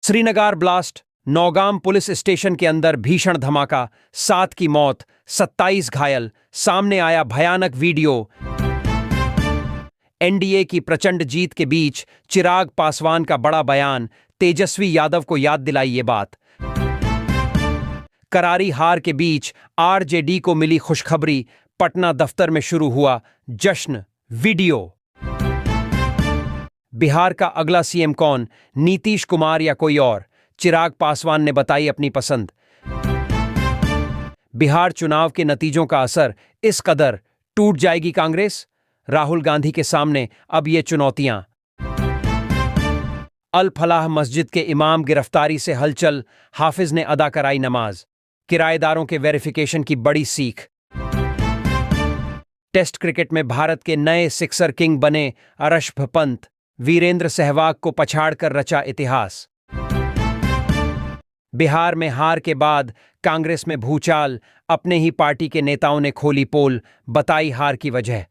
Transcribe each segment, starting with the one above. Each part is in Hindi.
Srinagar blast, Nowgam police station के अंदर भीषण धमाका, 7 की मौत, 27 घायल, सामने आया भयानक वीडियो। एनडीए की प्रचंड जीत के बीच चिराग पासवान का बड़ा बयान, तेजस्वी यादव को याद दिलाई ये बात। करारी हार के बीच आरजेडी को मिली खुशखबरी, पटना दफ्तर में शुरू हुआ जश्न। वीडियो। बिहार का अगला सीएम कौन, नीतीश कुमार या कोई और? चिराग पासवान ने बताई अपनी पसंद। बिहार चुनाव के नतीजों का असर, इस कदर टूट जाएगी कांग्रेस? राहुल गांधी के सामने अब ये चुनौतियां। अल फलाह मस्जिद के इमाम गिरफ्तारी से हलचल, हाफिज ने अदा कराई नमाज। किराएदारों के वेरिफिकेशन की बड़ी सीख। टेस्ट क्रिकेट में भारत के नए सिक्सर किंग बने ऋषभ पंत, वीरेंद्र सहवाग को पछाड़कर रचा इतिहास। बिहार में हार के बाद कांग्रेस में भूचाल, अपने ही पार्टी के नेताओं ने खोली पोल, बताई हार की वजह।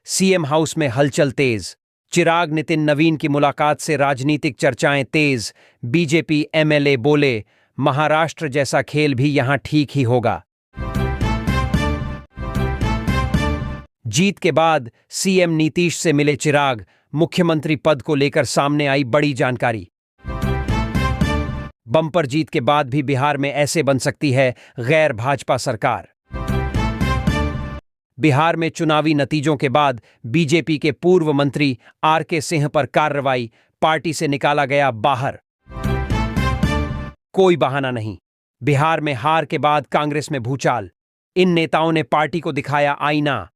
सीएम हाउस में हलचल तेज, चिराग नितिन नवीन की मुलाकात से राजनीतिक चर्चाएं तेज। बीजेपी एमएलए बोले, महाराष्ट्र जैसा खेल भी यहां ठीक ही होगा। जीत के बाद सीएम नीतीश से मिले चिराग, मुख्यमंत्री पद को लेकर सामने आई बड़ी जानकारी। बम्पर जीत के बाद भी बिहार में ऐसे बन सकती है गैर भाजपा सरकार। बिहार में चुनावी नतीजों के बाद बीजेपी के पूर्व मंत्री आरके सिंह पर कार्रवाई, पार्टी से निकाला गया बाहर। कोई बहाना नहीं, बिहार में हार के बाद कांग्रेस में भूचाल, इन नेताओं ने पार्टी को दिखाया आईना।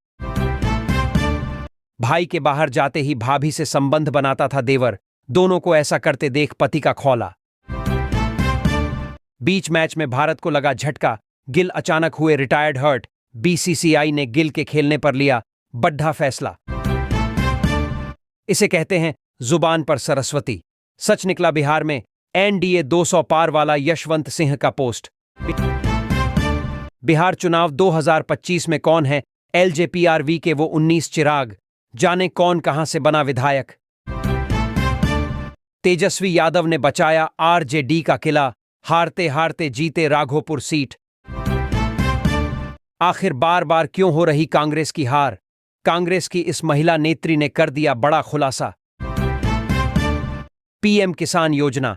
भाई के बाहर जाते ही भाभी से संबंध बनाता था देवर, दोनों को ऐसा करते देख पति का खौला। बीच मैच में भारत को लगा झटका, गिल अचानक हुए रिटायर्ड हर्ट, बीसीसीआई ने गिल के खेलने पर लिया बड्ढा फैसला। इसे कहते हैं जुबान पर सरस्वती। सच निकला बिहार में एनडीए 200 पार वाला यशवंत सिंह का पोस्ट। बिहार चुनाव 2025 में कौन है एलजेपीआरवी के वो 19 चिराग, जाने कौन कहां से बना विधायक। तेजस्वी यादव ने बचाया आरजेडी का किला, हारते हारते जीते राघोपुर सीट। आखिर बार बार क्यों हो रही कांग्रेस की हार? कांग्रेस की इस महिला नेत्री ने कर दिया बड़ा खुलासा। पीएम किसान योजना,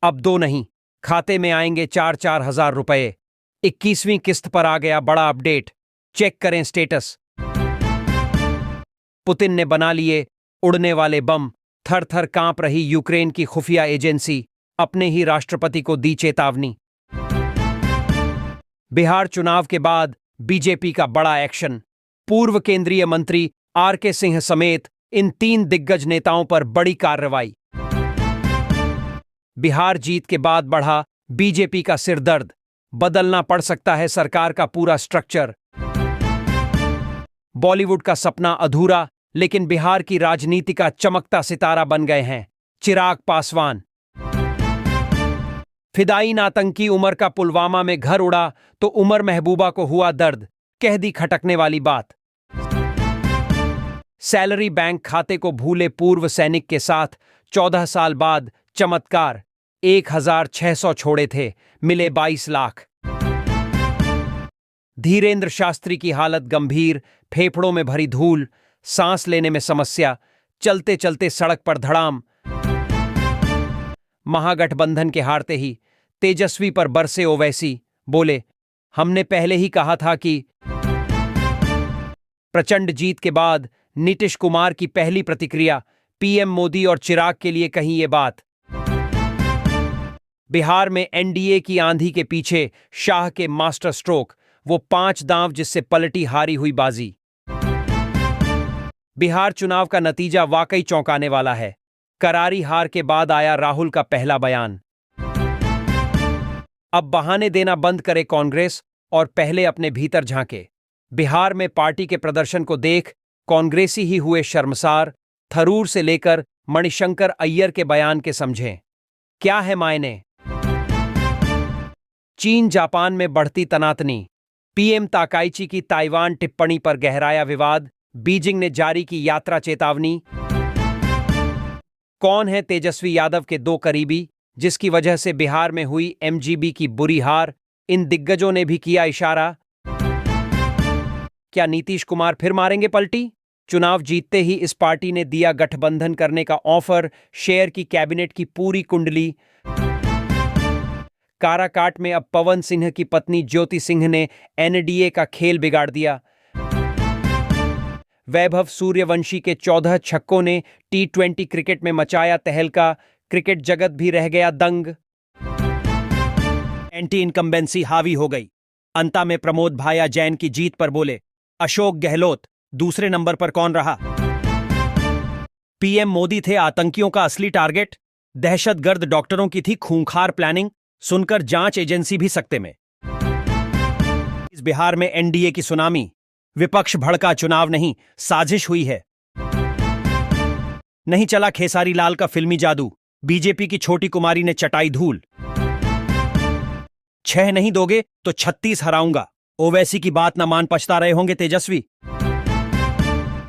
अब 2 नहीं, खाते में आएंगे 4-4 हजार रुपए। 21वीं किस्त पर आ गया बड़ा अपडेट, चेक करें स्टेटस। पुतिन ने बना लिए उड़ने वाले बम, थर थर कांप रही यूक्रेन की खुफिया एजेंसी, अपने ही राष्ट्रपति को दी चेतावनी। बिहार चुनाव के बाद बीजेपी का बड़ा एक्शन, पूर्व केंद्रीय मंत्री आरके सिंह समेत इन 3 दिग्गज नेताओं पर बड़ी कार्रवाई। बिहार जीत के बाद बढ़ा बीजेपी का सिरदर्द, बदलना पड़ सकता है सरकार का पूरा स्ट्रक्चर। बॉलीवुड का सपना अधूरा, लेकिन बिहार की राजनीति का चमकता सितारा बन गए हैं चिराग पासवान। फिदायीन आतंकी उमर का पुलवामा में घर उड़ा तो उमर महबूबा को हुआ दर्द, कह दी खटकने वाली बात। सैलरी बैंक खाते को भूले पूर्व सैनिक के साथ 14 साल बाद चमत्कार, 1600 छोड़े थे, मिले 22 लाख। धीरेन्द्र शास्त्री की हालत गंभीर, फेफड़ों में भरी धूल, सांस लेने में समस्या, चलते चलते सड़क पर धड़ाम। महागठबंधन के हारते ही तेजस्वी पर बरसे ओवैसी, बोले, हमने पहले ही कहा था कि। प्रचंड जीत के बाद नीतीश कुमार की पहली प्रतिक्रिया, पीएम मोदी और चिराग के लिए कही ये बात। बिहार में एनडीए की आंधी के पीछे शाह के मास्टर स्ट्रोक, वो 5 दांव जिससे पलटी हारी हुई बाजी। बिहार चुनाव का नतीजा वाकई चौंकाने वाला है। करारी हार के बाद आया राहुल का पहला बयान। अब बहाने देना बंद करे कांग्रेस और पहले अपने भीतर झांके। बिहार में पार्टी के प्रदर्शन को देख कांग्रेसी ही हुए शर्मसार, थरूर से लेकर मणिशंकर अय्यर के बयान के समझें क्या है मायने। चीन जापान में बढ़ती तनातनी, पीएम ताकाइची की ताइवान टिप्पणी पर गहराया विवाद, बीजिंग ने जारी की यात्रा चेतावनी। कौन है तेजस्वी यादव के दो करीबी जिसकी वजह से बिहार में हुई एमजीबी की बुरी हार? इन दिग्गजों ने भी किया इशारा। क्या नीतीश कुमार फिर मारेंगे पलटी? चुनाव जीतते ही इस पार्टी ने दिया गठबंधन करने का ऑफर, शेयर की कैबिनेट की पूरी कुंडली। काराकाट में अब पवन सिंह की पत्नी ज्योति सिंह ने एनडीए का खेल बिगाड़ दिया। वैभव सूर्यवंशी के 14 छक्कों ने T20 क्रिकेट में मचाया तहलका, क्रिकेट जगत भी रह गया दंग। एंटी इनकम्बेंसी हावी हो गई। अंता में प्रमोद भाया जैन की जीत पर बोले, अशोक गहलोत दूसरे नंबर पर कौन रहा? पीएम मोदी थे आतंकियों का असली टारगेट, दहशतगर्द डॉक्टरों की थी खूंखार प्लानिंग, सुनकर जांच एजेंसी भी सकते में। इस बिहार में एनडीए की सुनामी, विपक्ष भड़का, चुनाव नहीं साजिश हुई है। नहीं चला खेसारी लाल का फिल्मी जादू, बीजेपी की छोटी कुमारी ने चटाई धूल। 6 नहीं दोगे तो 36 हराऊंगा, ओवैसी की बात ना मान पछता रहे होंगे तेजस्वी।